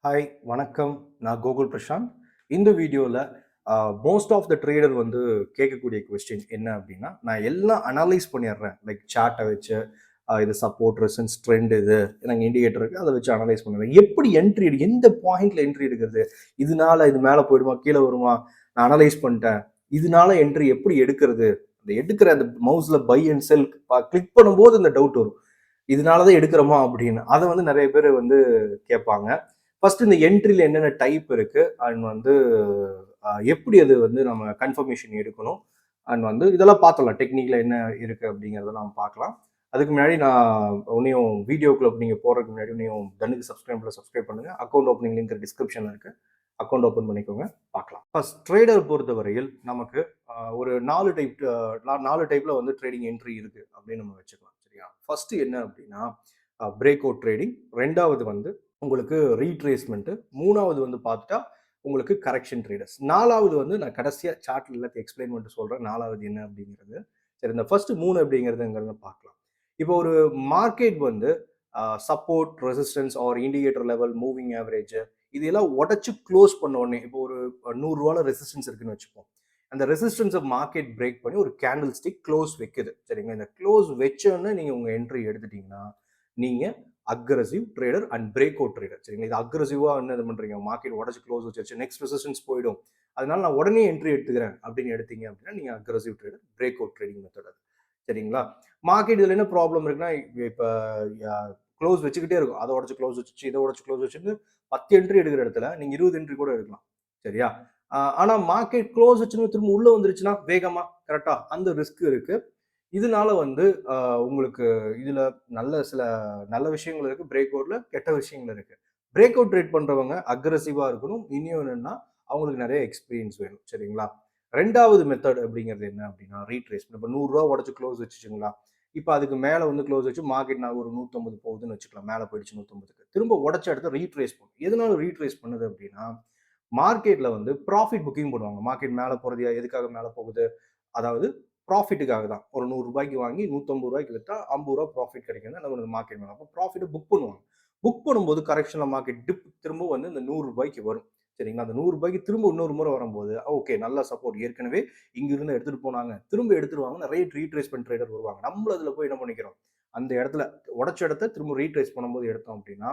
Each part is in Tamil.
ஹாய் வணக்கம். நான் கோகுல் பிரசாந்த். இந்த வீடியோவில் மோஸ்ட் ஆஃப் த ட்ரேடர் வந்து கேட்கக்கூடிய கொஸ்டின் என்ன அப்படின்னா, நான் எல்லாம் அனலைஸ் பண்ணிடுறேன். லைக் சார்ட்டை வச்சு இது சப்போர்ட் ரெசன்ஸ் ட்ரெண்ட் இது எனக்கு இண்டிகேட்டர் இருக்குது, அதை வச்சு அனலைஸ் பண்ணுவேன். எப்படி என்ட்ரி எந்த பாயிண்ட்ல என்ட்ரி எடுக்கிறது, இதனால இது மேலே போயிடுமா கீழே வருமா, நான் அனலைஸ் பண்ணிட்டேன், இதனால என்ட்ரி எப்படி எடுக்கிறது, அந்த எடுக்கிற அந்த மவுஸில் பை அண்ட் செல் கிளிக் பண்ணும்போது இந்த டவுட் வரும், இதனால தான் எடுக்கிறோமா அப்படின்னு. அதை வந்து நிறைய பேர் வந்து கேட்பாங்க. ஃபர்ஸ்ட் இந்த என்ட்ரியில் என்னென்ன டைப் இருக்கு அண்ட் வந்து எப்படி அது வந்து நம்ம கன்ஃபர்மேஷன் எடுக்கணும் அண்ட் வந்து இதெல்லாம் பார்த்தலாம் டெக்னிக்கில் என்ன இருக்கு அப்படிங்கிறத நம்ம பார்க்கலாம். அதுக்கு முன்னாடி நான் உன்னையும் வீடியோக்குள்ள நீங்கள் போகிறதுக்கு முன்னாடி உன்னையும் தனுக்கு சப்ஸ்கிரைப் பண்ணுங்க. அக்கௌண்ட் ஓப்பனிங் லிங்க் டிஸ்கிரிப்ஷனில் இருக்கு, அக்கௌண்ட் ஓப்பன் பண்ணிக்கோங்க, பார்க்கலாம். ஃபர்ஸ்ட் ட்ரேடர் பொறுத்தவரையில் நமக்கு ஒரு நாலு டைப்ல வந்து ட்ரேடிங் என்ட்ரி இருக்கு அப்படின்னு நம்ம வச்சுக்கலாம். சரியா? ஃபர்ஸ்ட் என்ன அப்படின்னா பிரேக் அவுட் ட்ரேடிங், ரெண்டாவது வந்து உங்களுக்கு ரீட்ரேஸ்மெண்ட், மூணாவது வந்து பார்த்துட்டா உங்களுக்கு கரெக்ஷன் ட்ரேடர்ஸ், நாலாவது வந்து நான் கடைசியாக சார்ட்ல எல்லாத்தையும் எக்ஸ்பிளைன் பண்ணிட்டு சொல்கிறேன் நாலாவது என்ன அப்படிங்கிறது. சரி, இந்த ஃபர்ஸ்ட் மூணு அப்படிங்கிறதுங்கிறத பார்க்கலாம். இப்போ ஒரு மார்க்கெட் வந்து support resistance or indicator level moving average இதெல்லாம் உடச்சு க்ளோஸ் பண்ண உடனே, இப்போ ஒரு 100 ரெசிஸ்டன்ஸ் இருக்குன்னு வச்சுப்போம், அந்த ரெசிஸ்டன்ஸை மார்க்கெட் பிரேக் பண்ணி ஒரு கேண்டில் ஸ்டிக் க்ளோஸ் வைக்குது. சரிங்களா? இந்த க்ளோஸ் வச்சோன்னு நீங்கள் உங்கள் என்ட்ரி எடுத்துட்டீங்கன்னா நீங்கள் aggressive trader and break out trader. சரிங்களா? இது அக்ரஸிவாக என்ன பண்ணுறீங்க, மார்க்கெட் உடச்சு க்ளோஸ் வச்சிருச்சு, நெக்ஸ்ட் ரெசிஸ்டன்ஸ் போயிடும், அதனால நான் உடனே என்ட்ரி எடுத்துக்கிறேன் அப்படின்னு எடுத்தீங்க அப்படின்னா நீங்கள் aggressive trader, break out trading method அது. சரிங்களா? மார்க்கெட் இதில் என்ன ப்ராப்ளம் இருக்குன்னா, இப்போ க்ளோஸ் வச்சுக்கிட்டே இருக்கும், அதை உடச்சு க்ளோஸ் வச்சு இதை உடச்சு க்ளோஸ் வச்சுட்டு 10 என்ட்ரி எடுக்கிற இடத்துல நீங்கள் 20 என்ட்ரி கூட எடுக்கலாம். சரியா? ஆனால் மார்க்கெட் க்ளோஸ் வச்சுன்னு திரும்ப உள்ளே வந்துருச்சுன்னா வேகமாக கரெக்டாக அந்த ரிஸ்க் இருக்கு. இதனால வந்து உங்களுக்கு இதுல சில நல்ல விஷயங்கள் இருக்கு, பிரேக் அவுட்ல கெட்ட விஷயங்கள் இருக்கு. பிரேக் அவுட் ட்ரேட் பண்றவங்க அக்ரெசிவா இருக்கணும். இனியும் என்னன்னா அவங்களுக்கு நிறைய எக்ஸ்பீரியன்ஸ் வேணும். சரிங்களா? ரெண்டாவது மெத்தட் அப்படிங்கிறது என்ன அப்படின்னா ரீட்ரேஸ். இப்போ 100 உடச்சு க்ளோஸ் வச்சுச்சுங்களா, இப்போ அதுக்கு மேல வந்து க்ளோஸ் வச்சு மார்க்கெட் நான் ஒரு 150 போகுதுன்னு வச்சுக்கலாம், மேல போயிடுச்சு 150க்கு, திரும்ப உடச்ச இடத்த ரீட்ரேஸ் பண்ணும். எதனால ரீட்ரேஸ் பண்ணுது அப்படின்னா, மார்க்கெட்ல வந்து ப்ராஃபிட் புக்கிங் பண்ணுவாங்க. மார்க்கெட் மேல போறது எதுக்காக மேல போகுது, அதாவது ப்ராஃபிட்டுக்காக தான். ஒரு 100 ரூபாய்க்கு வாங்கி 150 ரூபாய்க்கு விற்றா 50 ரூபா ப்ராஃபிட் கிடைக்கும் நம்ம மார்க்கெட் மேலே. அப்போ ப்ராஃபிட்டை புக் பண்ணுவாங்க. புக் பண்ணும்போது கரெக்ஷனில் மார்க்கெட் டிப் திரும்ப வந்து இந்த 100 ரூபாய்க்கு வரும். சரிங்களா? அந்த 100 ரூபாய்க்கு திரும்ப இன்னொரு முறை வரும்போது ஓகே நல்ல சப்போர்ட், ஏற்கனவே இங்கிருந்து எடுத்துட்டு போனாங்க, திரும்ப எடுத்துருவாங்க, நிறைய ரீட்ரேஸ்மெண்ட் ட்ரேடர் வருவாங்க. நம்மள அதில் போய் என்ன பண்ணிக்கிறோம், அந்த இடத்துல உடச்ச இடத்த திரும்ப ரீட்ரேஸ் பண்ணும்போது எடுத்தோம் அப்படின்னா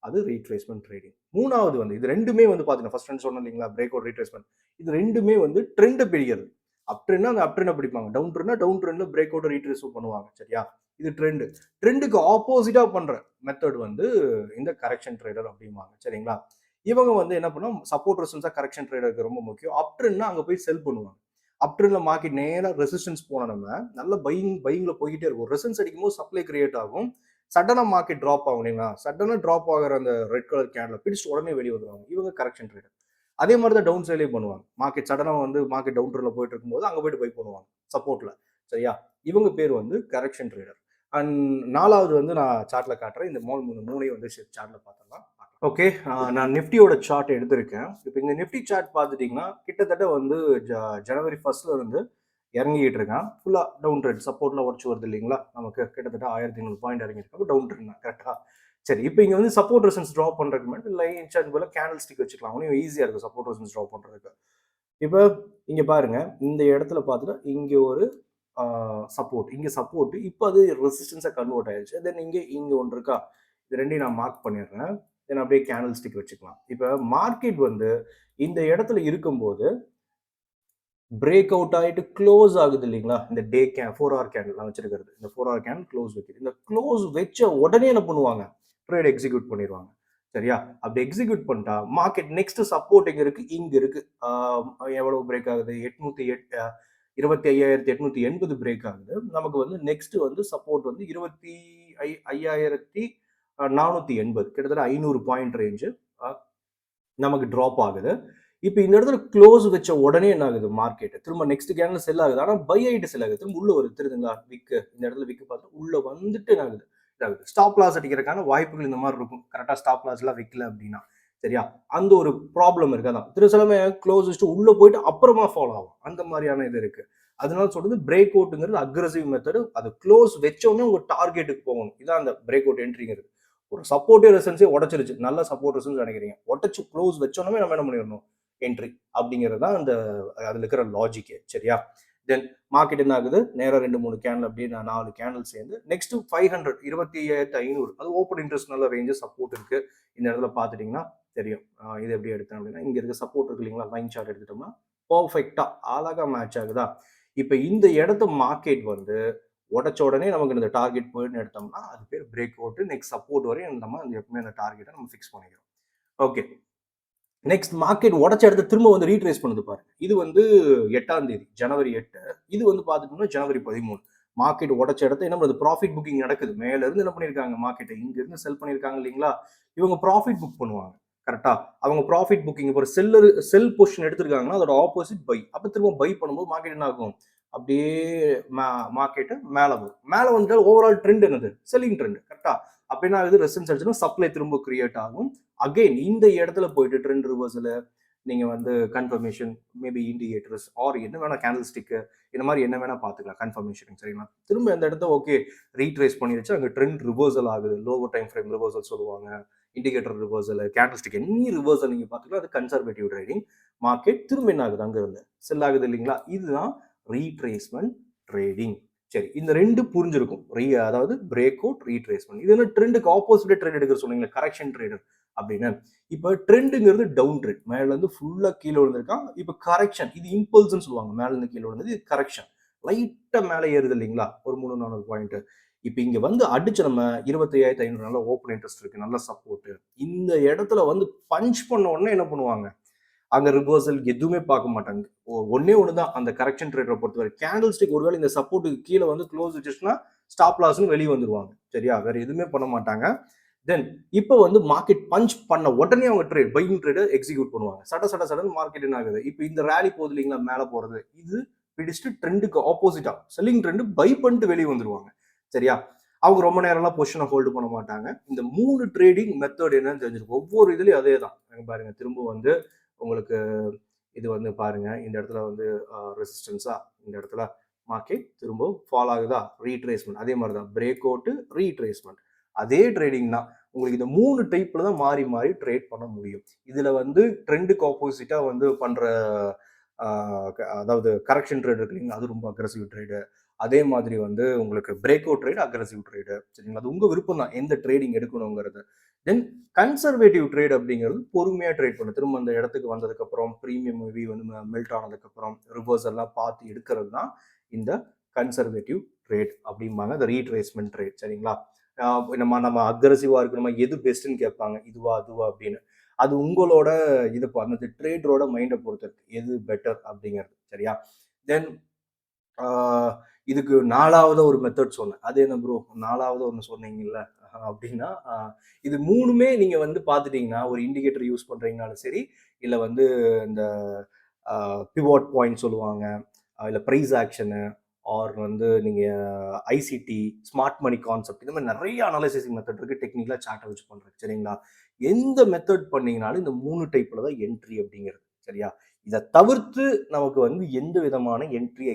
அது ரீட்ரேஸ்மெண்ட் ட்ரேடிங். மூணாவது வந்து இது ரெண்டுமே வந்து பார்த்தீங்கன்னா ஃபர்ஸ்ட் சொன்னோம் இல்லைங்களா, பிரேக் அவுட் ரீட்ரேஸ்மெண்ட், இது ரெண்டுமே வந்து ட்ரெண்ட் பிடிக்கிறது. அப் ட்ரெண்ட்னா அந்த அப் ட்ரெண்டை பிடிப்பாங்க, டவுன் ட்ரெண்ட்னா டவுன் ட்ரெண்ட்ல பிரேக் அவுட் ரீட்ரேஸ் பண்ணுவாங்க. சரியா? இது ட்ரெண்டுக்கு ஆப்போசிட்டா பண்ற மெத்தட் வந்து இந்த கரெக்ஷன் ட்ரேடர் அப்படிம்பாங்க. சரிங்களா? இவங்க வந்து என்ன பண்ணுவோம், சப்போர்ட் ரெசிஸ்டன்ஸா கரெக்ஷன் ட்ரேடருக்கு ரொம்ப முக்கியம். அப் ட்ரெண்ட்னா அங்க போய் செல் பண்ணுவாங்க. அப் ட்ரெண்ட்ல மார்க்கெட் நேரா ரெசிஸ்டன்ஸ் போன நம்ம நல்ல பையிங்ல போய்கிட்டே இருக்கும். ரெசிஸ்டன்ஸ் அடிக்கும் போது சப்ளை கிரியேட் ஆகும், சடனா மார்க்கெட் டிராப் ஆகும் இல்லைங்களா, சடனா டிராப் ஆகிற அந்த ரெட் கலர் கேண்டில் பிடிச்சு உடனே வெளியே வந்துருவாங்க. இவங்க கரெக்ஷன் ட்ரேடர். அதே மாதிரி தான் டவுன் சைட்லேயே பண்ணுவாங்க. மார்க்கெட் சடனாக வந்து மார்க்கெட் டவுன் ட்ரெண்ட்ல போயிட்டு இருக்கும்போது அங்கே போயிட்டு பை பண்ணுவாங்க சப்போர்ட்ல. சரியா? இவங்க பேர் வந்து கரெக்ஷன் ட்ரேடர். அண்ட் நாலாவது வந்து நான் சார்ட்ல காட்டுறேன். இந்த மூணையும் வந்து சார்ட்ல பார்த்துடலாம். ஓகே, நான் நிஃப்டியோட சார்ட் எடுத்திருக்கேன். இப்போ இந்த நிஃப்டி சார்ட் பார்த்துட்டிங்கன்னா கிட்டத்தட்ட வந்து ஜனவரி 1 இருந்து இறங்கிட்டு இருக்கான். ஃபுல்லாக டவுன் ட்ரெண்ட், சப்போர்ட்ல உடச்சு வருது இல்லைங்களா, நமக்கு கிட்டத்தட்ட 1500 பாயிண்ட் இறங்கிட்டு டவுன் ட்ரெண்ட் தான். கரெக்டா? சரி, இப்போ இங்கே வந்து சப்போர்ட் ரெசன்ஸ் ட்ராப் பண்ணுறதுக்கு முன்னாடி லைன் சார்ட் போல கேண்டில் ஸ்டிக் வச்சுக்கலாம், இன்னும் ஈஸியாக இருக்கும் சப்போர்ட் ரெசன்ஸ் ட்ராப் பண்ணுறதுக்கு. இப்போ இங்கே பாருங்க, இந்த இடத்துல பார்த்துட்டு இங்கே ஒரு சப்போர்ட், இங்கே சப்போர்ட், இப்போ அது ரெசிஸ்டன்ஸாக கன்வெர்ட் ஆயிடுச்சு. தென் இங்கே ஒன்று இருக்கா, இது ரெண்டையும் நான் மார்க் பண்ணிடுறேன். தென் அப்படியே கேண்டில் ஸ்டிக் வச்சுக்கலாம். இப்போ மார்க்கெட் வந்து இந்த இடத்துல இருக்கும்போது பிரேக் அவுட் ஆகிட்டு க்ளோஸ் ஆகுது இல்லைங்களா, இந்த டே 4 ஹவர் கேண்டில் நான் வச்சிருக்கிறது, இந்த 4 ஹவர் கேண்டில் க்ளோஸ் வைக்குது. இந்த க்ளோஸ் வச்ச உடனே என்ன பண்ணுவாங்க, ட்ரேட் எக்ஸிக்யூட் பண்ணிடுவாங்க. சரியா? அப்படி எக்ஸிக்யூட் பண்ணிட்டா மார்க்கெட் நெக்ஸ்ட் சப்போர்ட் எங்க இருக்கு, இங்க இருக்கு. எவ்வளவு பிரேக் ஆகுது, 25,880 பிரேக் ஆகுது. நமக்கு வந்து நெக்ஸ்ட் வந்து சப்போர்ட் வந்து 25,480, கிட்டத்தட்ட 500 பாயிண்ட் ரேஞ்சு நமக்கு ட்ராப் ஆகுது. இப்போ இந்த இடத்துல க்ளோஸ் வச்ச உடனே என்ன ஆகுது, மார்க்கெட் திரும்ப நெக்ஸ்ட் கேண்டில் செல் ஆகுது. ஆனால் பை ஆகிட்டு செல் ஆகுது, திரும்ப உள்ள வருது. தெரியுதுங்களா? விக்கு இந்த இடத்துல விக்கு பார்த்து உள்ள வந்துட்டு என்ன ஆகுது, ஸ்டாப் லாஸ் அடிக்கிறதுக்கான வாய்ப்புகள் இந்த மாதிரி இருக்கும். கரெக்டாக ஸ்டாப் லாஸ் எல்லாம் வைக்கல அப்படின்னா. சரியா? அந்த ஒரு ப்ராப்ளம் இருக்காதான். சிலமே க்ளோஸ் வச்சுட்டு உள்ள போயிட்டு அப்புறமா ஃபாலோ ஆகும், அந்த மாதிரியான இது இருக்கு. அதனால சொல்றது பிரேக் அவுட்டுங்கிறது அக்ரெசிவ் மெத்தடு. அது க்ளோஸ் வச்சோடனே உங்க டார்கெட்டுக்கு போகணும். இதான் அந்த பிரேக் அவுட் என்ட்ரிங்கிறது. ஒரு சப்போர்ட்டிவ் ரெசன்ஸே உடச்சிருச்சு, நல்ல சப்போர்ட் ரெசன்ஸ் நினைக்கிறீங்க, உடச்சு க்ளோஸ் வச்சோன்னே நம்ம என்ன பண்ணிடணும், என்ட்ரி அப்படிங்கிறது தான் அந்த அதில் இருக்கிற லாஜிக்கு. சரியா? தென் மார்க்கெட் என்ன ஆகுது, நேரம் 2-3 கேண்டில் அப்படியே 4 கேண்டில் சேர்ந்து நெக்ஸ்ட் 500 28,500 அது ஓப்பன் இன்ட்ரெஸ்ட் நல்ல ரேஞ்சு சப்போர்ட் இருக்கு. இந்த இடத்துல பார்த்துட்டிங்கன்னா தெரியும். இது எப்படி எடுத்தேன் அப்படின்னா, இங்கே இருக்க சப்போர்ட் இருக்கு இல்லைங்களா, லைன் சார்ட் எடுத்துட்டோம்னா பர்ஃபெக்டா அழகா மேட்ச் ஆகுதா. இப்போ இந்த இடத்த மார்க்கெட் வந்து உடச்ச உடனே நமக்கு இந்த டார்கெட் போயிட்டு எடுத்தோம்னா அது பேர் பிரேக் அவுட். நெக்ஸ்ட் சப்போர்ட் வரையும் நம்ம எப்பவுமே அந்த டார்கெட்டை நம்ம ஃபிக்ஸ் பண்ணிக்கிறோம். ஓகே, நெக்ஸ்ட் மார்க்கெட் உடச்ச இடத்த திரும்ப வந்து ரீட்ரேஸ் பண்ணுது பாருங்க. இது வந்து 8ஆம் தேதி ஜனவரி 8. இது வந்து பார்த்துட்டோம்னா ஜனவரி 13. மார்க்கெட் உடச்ச இடத்த என்ன பண்ணுது, ப்ராஃபிட் புக்கிங் நடக்குது. மேல இருந்து என்ன பண்ணியிருக்காங்க, மார்க்கெட்டை இங்க இருந்து செல் பண்ணியிருக்காங்க இல்லைங்களா. இவங்க ப்ராஃபிட் புக் பண்ணுவாங்க கரெக்டா. அவங்க ப்ராஃபிட் புக்கிங் ஒரு செல் பொசிஷன் எடுத்திருக்காங்கன்னா அதோட ஆப்போசிட் பை. அப்ப திரும்ப பை பண்ணும்போது மார்க்கெட் என்ன ஆகும், அப்படியே மார்க்கெட்டு மேலே வரும். மேலே வந்துட்டு ஓவரால் ட்ரெண்ட் என்னது, செல்லிங் ட்ரெண்ட் கரெக்டா. அப்ப என்ன ஆகுது, ரெசிஸ்டன்ஸ் அடிச்சுன்னா சப்ளை திரும்ப கிரியேட் ஆகும். அகைன் இந்த இடத்துல போயிட்டு ட்ரெண்ட் ரிவர்ஸில் நீங்க வந்து கன்ஃபர்மேஷன் மேபி இண்டிகேட்டர்ஸ் ஆர் என்ன வேணா கேண்டில் ஸ்டிக்கு இந்த மாதிரி என்ன வேணா பார்த்துக்கலாம் கன்ஃபர்மேஷன். சரிங்களா? திரும்ப இந்த இடத்த ஓகே ரீட்ரேஸ் பண்ணிடுச்சு, அங்கே ட்ரெண்ட் ரிவர்சல் ஆகுது. லோவர் டைம் ஃப்ரேம் ரிவர்சல் சொல்லுவாங்க, indicator reversal, candle stick any reversal நீங்க பார்த்துக்கலாம். அது கன்சர்வேட்டிவ் ட்ரேடிங். மார்க்கெட் திரும்ப என்ன ஆகுது, அங்க இருந்து செல் ஆகுது இல்லைங்களா. இதுதான் ரீட்ரேஸ்மெண்ட் ட்ரேடிங். சரி, இந்த ரெண்டு புரிஞ்சிருக்கும். அதாவது பிரேக் அவுட், ரீட்ரேஸ்மெண்ட். இது என்ன ட்ரெண்டுக்கு ஆப்போசிட் ட்ரெண்ட் எடுக்கிற சொன்னீங்களா, கரெக்ஷன் ட்ரேடர் அப்படின்னு. இப்போ ட்ரெண்டுங்கிறது டவுன் ட்ரெண்ட், மேல இருந்து ஃபுல்லா கீழே விழுந்திருக்கான். இப்போ கரெக்ஷன், இது இம்பல்ஸ்ன்னு சொல்லுவாங்க, மேல இருந்து கீழே விழுந்தது. இது கரெக்ஷன், லைட்டா மேலே ஏறுது இல்லைங்களா, ஒரு 300-400 பாயிண்ட். இப்போ இங்க வந்து அடிச்சு நம்ம 25,500 நல்ல ஓப்பன் இன்ட்ரெஸ்ட் இருக்கு, நல்ல சப்போர்ட். இந்த இடத்துல வந்து பஞ்ச் பண்ண உடனே என்ன பண்ணுவாங்க, அங்க ரிவர்சல் எதுவுமே பார்க்க மாட்டாங்க. ஒன்னே ஒண்ணுதான் அந்த கரெக்ஷன் ட்ரேடரை பொறுத்தவரை, கேண்டில் ஸ்டிக் ஒருவேளை இந்த சப்போர்ட்டுக்கு கீழே வந்து க்ளோஸ் வச்சுச்சுன்னா ஸ்டாப் லாஸ்ன்னு வெளியே வந்துருவாங்க. சரியா? வேற எதுவுமே பண்ண மாட்டாங்க. தென் இப்போ வந்து மார்க்கெட் பஞ்ச் பண்ண உடனே அவங்க ட்ரேட் பையிங் ட்ரேட் எக்ஸிக்யூட் பண்ணுவாங்க. சடன் மார்க்கெட் என்ன ஆகுது, இப்போ இந்த ரேலி போகுது இல்லைங்களா, மேலே போறது, இது பிடிச்சிட்டு ட்ரெண்டுக்கு ஆப்போசிட்டா செல்லிங் ட்ரெண்ட் பை பண்ணிட்டு வெளியே வந்துருவாங்க. சரியா? அவங்க ரொம்ப நேரம்லாம் பொசிஷனை ஹோல்டு பண்ண மாட்டாங்க. இந்த 3 ட்ரேடிங் மெத்தட் என்னன்னு தெரிஞ்சிருக்கும். ஒவ்வொரு இதுலயும் அதே தான் பாருங்க. திரும்ப வந்து உங்களுக்கு இது வந்து பாருங்க, இந்த இடத்துல வந்து ரெசிஸ்டன்ஸா, இந்த இடத்துல மார்க்கெட் திரும்ப ஃபால் ஆகுதா, ரீட்ரேஸ்மெண்ட். அதே மாதிரி தான் பிரேக் அவுட், ரீட்ரேஸ்மெண்ட், அதே ட்ரேடிங் தான். உங்களுக்கு இந்த 3 டைப்ல தான் மாறி மாறி ட்ரேட் பண்ண முடியும். இதுல வந்து ட்ரெண்டுக்கு ஆப்போசிட்டா வந்து பண்ற அதாவது கரெக்ஷன் ட்ரேட் இருக்கு இல்லைங்களா, அது ரொம்ப அக்ரெசிவ் ட்ரேடு. அதே மாதிரி வந்து உங்களுக்கு break out trade, aggressive trade. சரிங்களா? அது உங்க விருப்பம் தான் எந்த ட்ரேடிங் எடுக்கணுங்கிறது. தென் கன்சர்வேட்டிவ் ட்ரேட் அப்படிங்கிறது பொறுமையா ட்ரேட் பண்ணும். திரும்ப அந்த இடத்துக்கு வந்ததுக்கு அப்புறம் ப்ரீமியம் மூவி வந்து மெல்ட் ஆனதுக்கு அப்புறம் ரிவர்ஸ் எல்லாம் பார்த்து எடுக்கிறது தான் இந்த கன்சர்வேட்டிவ் ட்ரேட் அப்படிம்பாங்க, இந்த ரீட்ரேஸ்மெண்ட் ட்ரேட். சரிங்களா? நம்ம அக்ரெசிவா இருக்கணுமா, எது பெஸ்ட்ன்னு கேட்பாங்க, இதுவா அதுவா அப்படின்னு. அது உங்களோட இது அந்த ட்ரேடரோட மைண்டை பொறுத்து இருக்கு எது பெட்டர் அப்படிங்கிறது. சரியா? தென் இதுக்கு 4வது ஒரு மெத்தட் சொன்னேன். அது என்ன ப்ரோ, 4வது ஒன்று சொன்னீங்கல்ல அப்படின்னா, இது 3மே நீங்க வந்து பார்த்துட்டீங்கன்னா, ஒரு இண்டிகேட்டர் யூஸ் பண்றீங்கனாலும் சரி, இல்லை வந்து இந்த பிவோட் பாயிண்ட் சொல்லுவாங்க, இல்லை ப்ரைஸ் ஆக்ஷனு, ஆர் வந்து நீங்க ஐசிடி, ஸ்மார்ட் மணி கான்செப்ட், இந்த மாதிரி நிறைய அனாலிசிஸ் மெத்தட் இருக்கு, டெக்னிக்கலா சார்ட்டை வச்சு பண்றது. சரிங்களா? எந்த மெத்தட் பண்ணீங்கனாலும் இந்த 3 டைப்ல தான் என்ட்ரி அப்படிங்கிறது. சரியா? இதை தவிர்த்து நமக்கு வந்து எந்த விதமான என்ட்ரி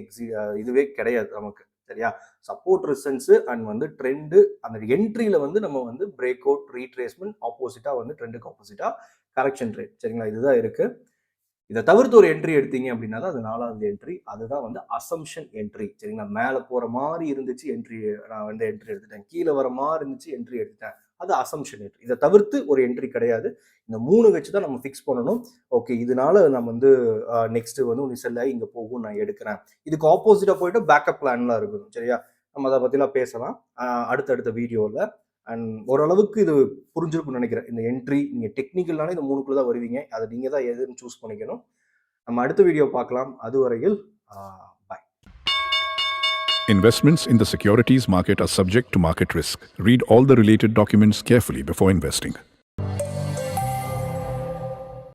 இதுவே கிடையாது நமக்கு. சரியா? சப்போர்ட் ரெசிஸ்டன்ஸ் அண்ட் வந்து ட்ரெண்டு, அந்த என்ட்ரியில வந்து நம்ம வந்து பிரேக் அவுட், ரீட்ரேஸ்மெண்ட், ஆப்போசிட்டா வந்து ட்ரெண்டுக்கு ஆப்போசிட்டா கரெக்ஷன் ட்ரேட். சரிங்களா? இதுதான் இருக்கு. இதை தவிர்த்து ஒரு என்ட்ரி எடுத்தீங்க அப்படின்னா தான் அது 4வது என்ட்ரி. அதுதான் வந்து அசம்ஷன் என்ட்ரி. சரிங்களா? மேலே போற மாதிரி இருந்துச்சு என்ட்ரி, நான் வந்து என்ட்ரி எடுத்துட்டேன். கீழே வர மாதிரி இருந்துச்சு என்ட்ரி எடுத்துட்டேன். அது அசம்ஷன் என்ட்ரி. இதை தவிர்த்து ஒரு என்ட்ரி கிடையாது. இந்த 3 வச்சு தான் நம்ம ஃபிக்ஸ் பண்ணணும். ஓகே, இதனால நம்ம வந்து நெக்ஸ்ட் வந்து ஒன்று செல் ஆகி இங்கே போகும், நான் எடுக்கிறேன். இதுக்கு ஆப்போசிட்டா போயிட்டு பேக்கப் பிளான்லாம் இருக்கணும். சரியா? நம்ம அதை பற்றிலாம் பேசலாம் அடுத்தடுத்த வீடியோவில். அண்ட் ஓரளவுக்கு இது புரிஞ்சிருக்கும்னு நினைக்கிறேன். இந்த என்ட்ரி நீங்க டெக்னிக்கல்னாலே இந்த 3க்குள்ள தான் வருவீங்க. அதை நீங்க தான் எதுன்னு சூஸ் பண்ணிக்கணும். நம்ம அடுத்த வீடியோ பார்க்கலாம். அதுவரையில் by. Investments in the securities market are subject to market risk. Read all the related documents carefully before investing.